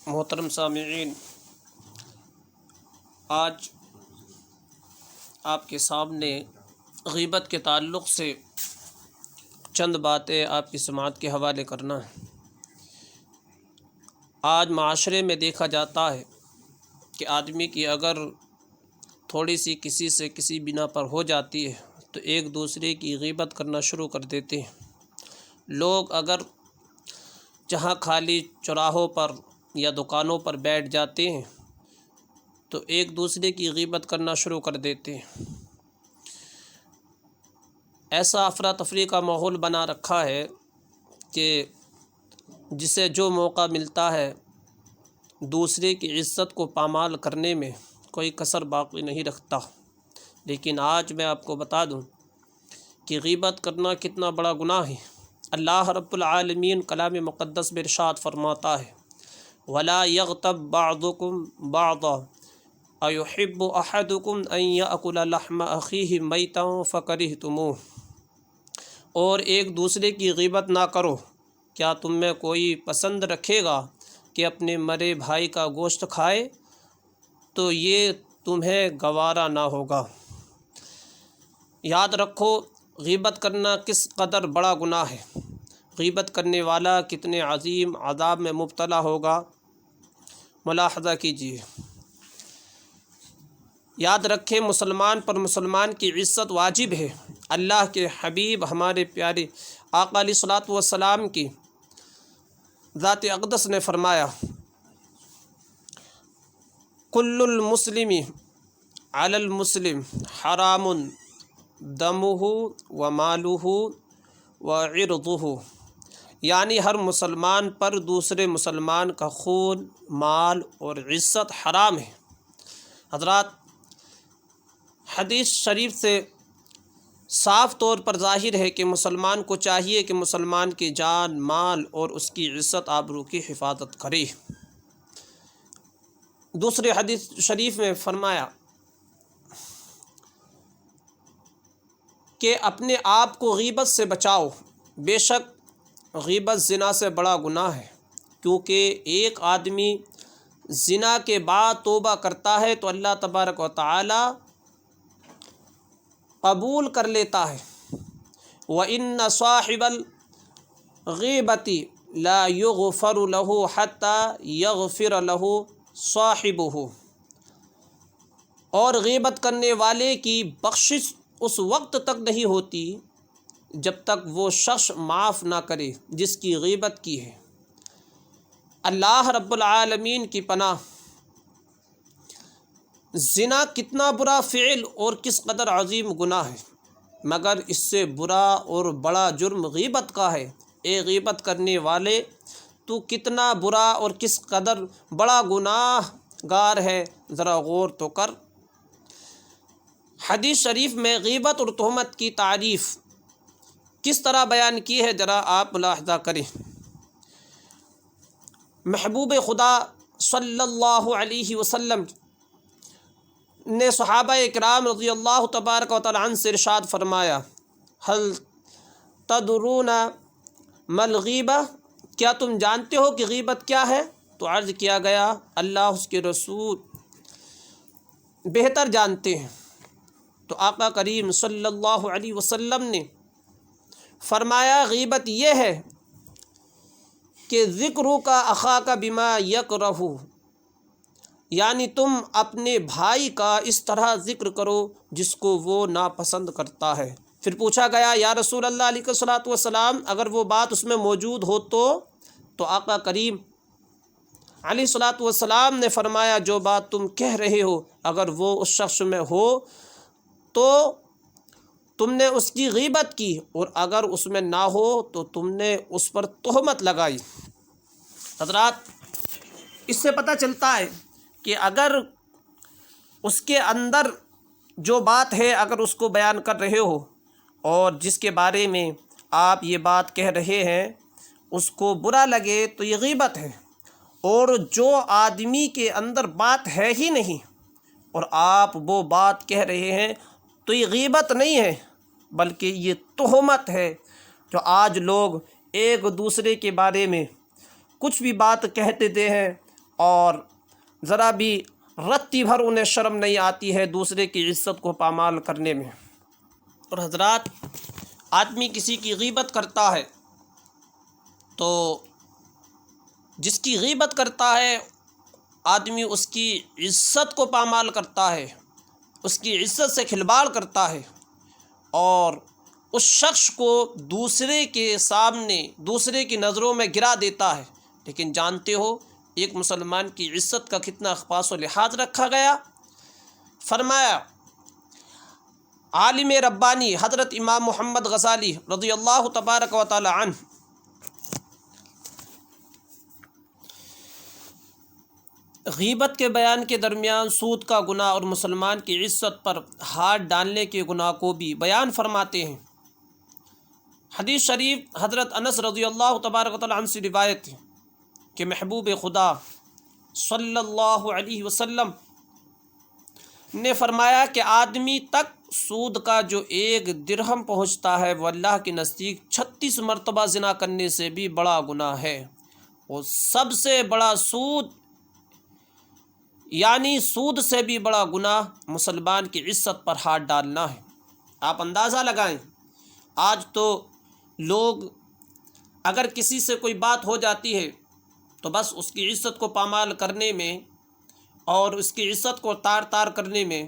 محترم سامعین، آج آپ کے سامنے غیبت کے تعلق سے چند باتیں آپ کی سماعت کے حوالے کرنا ہے۔ آج معاشرے میں دیکھا جاتا ہے کہ آدمی کی اگر تھوڑی سی کسی سے کسی بنا پر ہو جاتی ہے تو ایک دوسرے کی غیبت کرنا شروع کر دیتے ہیں۔ لوگ اگر جہاں خالی چوراہوں پر یا دکانوں پر بیٹھ جاتے ہیں تو ایک دوسرے کی غیبت کرنا شروع کر دیتے ہیں۔ ایسا افراتفری کا ماحول بنا رکھا ہے کہ جسے جو موقع ملتا ہے دوسرے کی عزت کو پامال کرنے میں کوئی کسر باقی نہیں رکھتا۔ لیکن آج میں آپ کو بتا دوں کہ غیبت کرنا کتنا بڑا گناہ ہے۔ اللہ رب العالمین کلام مقدس میں ارشاد فرماتا ہے وَلَا يَغْتَبْ بَعْضُكُمْ بَعْضًا أَيُحِبُّ أَحَدُكُمْ أَن يَأْكُلَ لَحْمَ أَخِيهِ مَيْتًا فَكَرِهْتُمُوهُ، اور ایک دوسرے کی غیبت نہ کرو۔ کیا تم میں کوئی پسند رکھے گا کہ اپنے مرے بھائی کا گوشت کھائے؟ تو یہ تمہیں گوارا نہ ہوگا۔ یاد رکھو غیبت کرنا کس قدر بڑا گناہ ہے۔ غیبت کرنے والا کتنے عظیم عذاب میں مبتلا ہوگا، ملاحظہ کیجیے۔ یاد رکھیں مسلمان پر مسلمان کی عزت واجب ہے۔ اللہ کے حبیب ہمارے پیارے آقا علیہ الصلوۃ والسلام کی ذات اقدس نے فرمایا کل المسلم علی المسلم حرام دمہ ومالہ وعرضہ، یعنی ہر مسلمان پر دوسرے مسلمان کا خون، مال اور عزت حرام ہے۔ حضرات، حدیث شریف سے صاف طور پر ظاہر ہے کہ مسلمان کو چاہیے کہ مسلمان کی جان، مال اور اس کی عزت آبرو کی حفاظت کرے۔ دوسرے حدیث شریف میں فرمایا کہ اپنے آپ کو غیبت سے بچاؤ، بے شک غیبت زنا سے بڑا گناہ ہے، کیونکہ ایک آدمی زنا کے بعد توبہ کرتا ہے تو اللہ تبارک و تعالی قبول کر لیتا ہے۔ وَإِنَّ صَاحِبَ الْغِیبَةِ لَا يُغْفَرُ لَهُ حَتَّى يَغْفِرَ لَهُ صَاحِبُهُ، اور غیبت کرنے والے کی بخشش اس وقت تک نہیں ہوتی جب تک وہ شخص معاف نہ کرے جس کی غیبت کی ہے۔ اللہ رب العالمین کی پناہ، زنا کتنا برا فعل اور کس قدر عظیم گناہ ہے، مگر اس سے برا اور بڑا جرم غیبت کا ہے۔ اے غیبت کرنے والے، تو کتنا برا اور کس قدر بڑا گناہ گار ہے، ذرا غور تو کر۔ حدیث شریف میں غیبت اور تہمت کی تعریف کس طرح بیان کی ہے، ذرا آپ ملاحظہ کریں۔ محبوب خدا صلی اللہ علیہ وسلم نے صحابہ کرام رضی اللہ تبارک و تعالی عنہ سے ارشاد فرمایا هل تدرون ما الغیبہ، کیا تم جانتے ہو کہ غیبت کیا ہے؟ تو عرض کیا گیا اللہ اس کے رسول بہتر جانتے ہیں۔ تو آقا کریم صلی اللہ علیہ وسلم نے فرمایا غیبت یہ ہے کہ ذکرک اخاک بما یکرہ، یعنی تم اپنے بھائی کا اس طرح ذکر کرو جس کو وہ ناپسند کرتا ہے۔ پھر پوچھا گیا یا رسول اللہ علیہ الصلوۃ والسلام اگر وہ بات اس میں موجود ہو تو آقا کریم علیہ الصلوۃ والسلام نے فرمایا جو بات تم کہہ رہے ہو اگر وہ اس شخص میں ہو تو تم نے اس کی غیبت کی، اور اگر اس میں نہ ہو تو تم نے اس پر تہمت لگائی۔ حضرات، اس سے پتہ چلتا ہے کہ اگر اس کے اندر جو بات ہے اگر اس کو بیان کر رہے ہو اور جس کے بارے میں آپ یہ بات کہہ رہے ہیں اس کو برا لگے تو یہ غیبت ہے، اور جو آدمی کے اندر بات ہے ہی نہیں اور آپ وہ بات کہہ رہے ہیں تو یہ غیبت نہیں ہے بلکہ یہ تہمت ہے۔ جو آج لوگ ایک دوسرے کے بارے میں کچھ بھی بات کہہ دیتے ہیں اور ذرا بھی رتی بھر انہیں شرم نہیں آتی ہے دوسرے کی عزت کو پامال کرنے میں۔ اور حضرات، آدمی کسی کی غیبت کرتا ہے تو جس کی غیبت کرتا ہے آدمی اس کی عزت کو پامال کرتا ہے، اس کی عزت سے کھلواڑ کرتا ہے اور اس شخص کو دوسرے کے سامنے دوسرے کی نظروں میں گرا دیتا ہے۔ لیکن جانتے ہو ایک مسلمان کی عزت کا کتنا خاص و لحاظ رکھا گیا؟ فرمایا عالم ربانی حضرت امام محمد غزالی رضی اللہ تبارک و تعالی عنہ غیبت کے بیان کے درمیان سود کا گناہ اور مسلمان کی عزت پر ہاتھ ڈالنے کے گناہ کو بھی بیان فرماتے ہیں۔ حدیث شریف حضرت انس رضی اللہ تبارک و تعالی عنہ سے روایت ہے کہ محبوب خدا صلی اللہ علیہ وسلم نے فرمایا کہ آدمی تک سود کا جو 1 درہم پہنچتا ہے وہ اللہ کے نزدیک 36 مرتبہ زنا کرنے سے بھی بڑا گناہ ہے۔ اور سب سے بڑا سود یعنی سود سے بھی بڑا گناہ مسلمان کی عزت پر ہاتھ ڈالنا ہے۔ آپ اندازہ لگائیں، آج تو لوگ اگر کسی سے کوئی بات ہو جاتی ہے تو بس اس کی عزت کو پامال کرنے میں اور اس کی عزت کو تار تار کرنے میں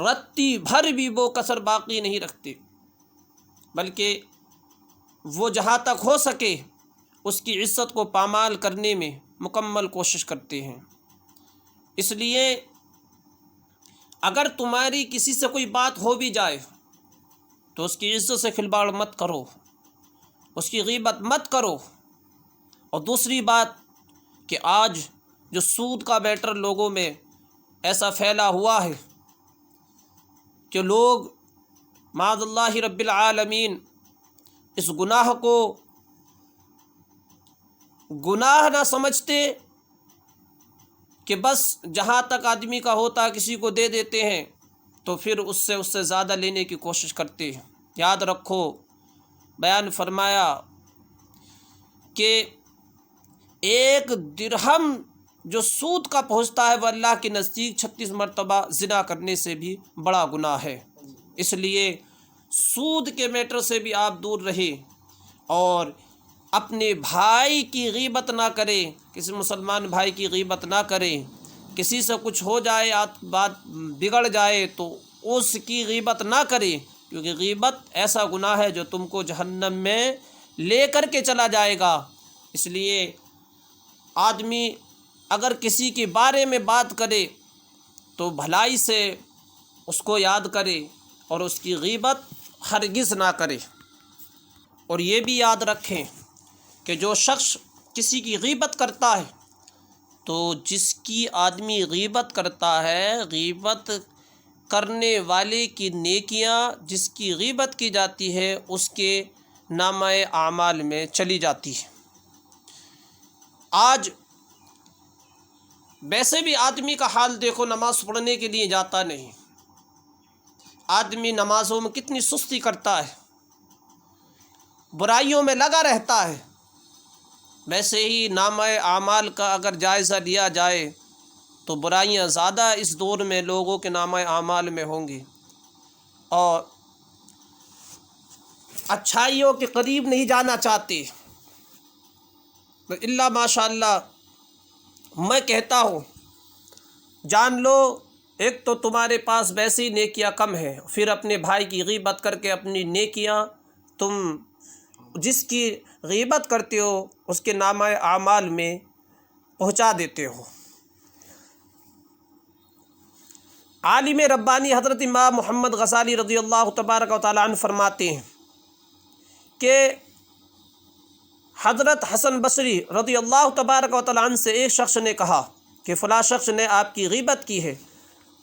رتی بھر بھی وہ کسر باقی نہیں رکھتے، بلکہ وہ جہاں تک ہو سکے اس کی عزت کو پامال کرنے میں مکمل کوشش کرتے ہیں۔ اس لیے اگر تمہاری کسی سے کوئی بات ہو بھی جائے تو اس کی عزت سے کھلواڑ مت کرو، اس کی غیبت مت کرو۔ اور دوسری بات کہ آج جو سود کا میٹر لوگوں میں ایسا پھیلا ہوا ہے کہ لوگ معاذ اللہ رب العالمین اس گناہ کو گناہ نہ سمجھتے کہ بس جہاں تک آدمی کا ہوتا کسی کو دے دیتے ہیں تو پھر اس سے زیادہ لینے کی کوشش کرتے ہیں۔ یاد رکھو، بیان فرمایا کہ 1 درہم جو سود کا پہنچتا ہے وہ اللہ کے نزدیک 36 مرتبہ زنا کرنے سے بھی بڑا گناہ ہے۔ اس لیے سود کے میٹر سے بھی آپ دور رہیں اور اپنے بھائی کی غیبت نہ کریں، کسی مسلمان بھائی کی غیبت نہ کریں۔ کسی سے کچھ ہو جائے، بات بگڑ جائے تو اس کی غیبت نہ کریں، کیونکہ غیبت ایسا گناہ ہے جو تم کو جہنم میں لے کر کے چلا جائے گا۔ اس لیے آدمی اگر کسی کے بارے میں بات کرے تو بھلائی سے اس کو یاد کرے اور اس کی غیبت ہرگز نہ کرے۔ اور یہ بھی یاد رکھیں کہ جو شخص کسی کی غیبت کرتا ہے تو جس کی آدمی غیبت کرتا ہے، غیبت کرنے والے کی نیکیاں جس کی غیبت کی جاتی ہے اس کے نامہ اعمال میں چلی جاتی ہے۔ آج ویسے بھی آدمی کا حال دیکھو، نماز پڑھنے کے لیے جاتا نہیں، آدمی نمازوں میں کتنی سستی کرتا ہے، برائیوں میں لگا رہتا ہے۔ ویسے ہی نامہ اعمال کا اگر جائزہ لیا جائے تو برائیاں زیادہ اس دور میں لوگوں کے نامہ اعمال میں ہوں گی اور اچھائیوں کے قریب نہیں جانا چاہتے۔ اللہ ماشاء اللہ میں کہتا ہوں، جان لو ایک تو تمہارے پاس ویسی نیکیاں کم ہیں، پھر اپنے بھائی کی غیبت کر کے اپنی نیکیاں تم جس کی غیبت کرتے ہو اس کے نامہ اعمال میں پہنچا دیتے ہو۔ عالم ربانی حضرت امام محمد غزالی رضی اللہ تبارک و تعالی عنہ فرماتے ہیں کہ حضرت حسن بصری رضی اللہ تبارک و تعالی عنہ سے ایک شخص نے کہا کہ فلاں شخص نے آپ کی غیبت کی ہے،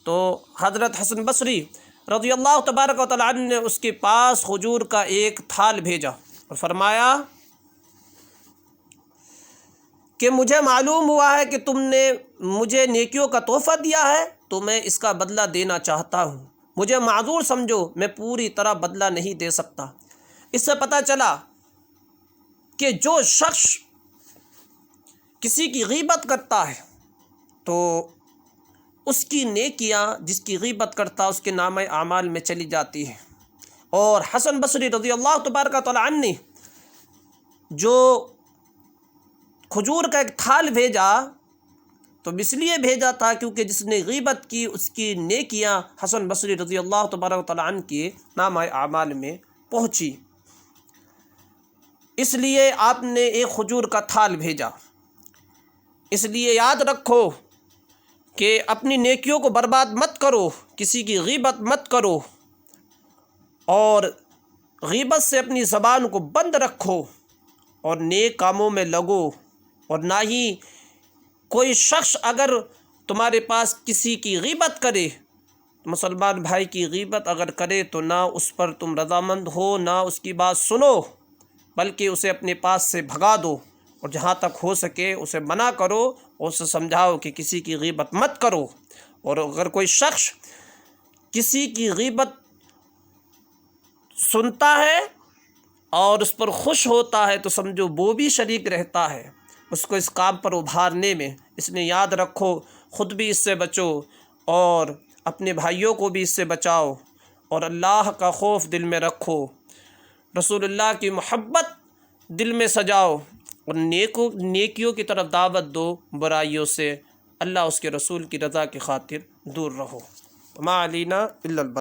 تو حضرت حسن بصری رضی اللہ تبارک و تعالی عنہ نے اس کے پاس کھجور کا ایک تھال بھیجا اور فرمایا کہ مجھے معلوم ہوا ہے کہ تم نے مجھے نیکیوں کا تحفہ دیا ہے تو میں اس کا بدلہ دینا چاہتا ہوں، مجھے معذور سمجھو، میں پوری طرح بدلہ نہیں دے سکتا۔ اس سے پتہ چلا کہ جو شخص کسی کی غیبت کرتا ہے تو اس کی نیکیاں جس کی غیبت کرتا اس کے نامہ اعمال میں چلی جاتی ہیں۔ اور حسن بصری رضی اللہ تبارک و تعالیٰ عنہ نے جو کھجور کا ایک تھال بھیجا تو اس لیے بھیجا تھا کیونکہ جس نے غیبت کی اس کی نیکیاں حسن بصری رضی اللہ تبارک و تعالیٰ عنہ کے نامہ اعمال میں پہنچی، اس لیے آپ نے ایک کھجور کا تھال بھیجا۔ اس لیے یاد رکھو کہ اپنی نیکیوں کو برباد مت کرو، کسی کی غیبت مت کرو، اور غیبت سے اپنی زبان کو بند رکھو اور نیک کاموں میں لگو۔ اور نہ ہی کوئی شخص اگر تمہارے پاس کسی کی غیبت کرے، مسلمان بھائی کی غیبت اگر کرے تو نہ اس پر تم رضامند ہو، نہ اس کی بات سنو، بلکہ اسے اپنے پاس سے بھگا دو، اور جہاں تک ہو سکے اسے منع کرو اور اسے سمجھاؤ کہ کسی کی غیبت مت کرو۔ اور اگر کوئی شخص کسی کی غیبت سنتا ہے اور اس پر خوش ہوتا ہے تو سمجھو وہ بھی شریک رہتا ہے اس کو اس کام پر ابھارنے میں۔ اس لیے یاد رکھو، خود بھی اس سے بچو اور اپنے بھائیوں کو بھی اس سے بچاؤ، اور اللہ کا خوف دل میں رکھو، رسول اللہ کی محبت دل میں سجاؤ، اور نیکیوں کی طرف دعوت دو، برائیوں سے اللہ اس کے رسول کی رضا کی خاطر دور رہو۔ ما علینا الا البلاغ۔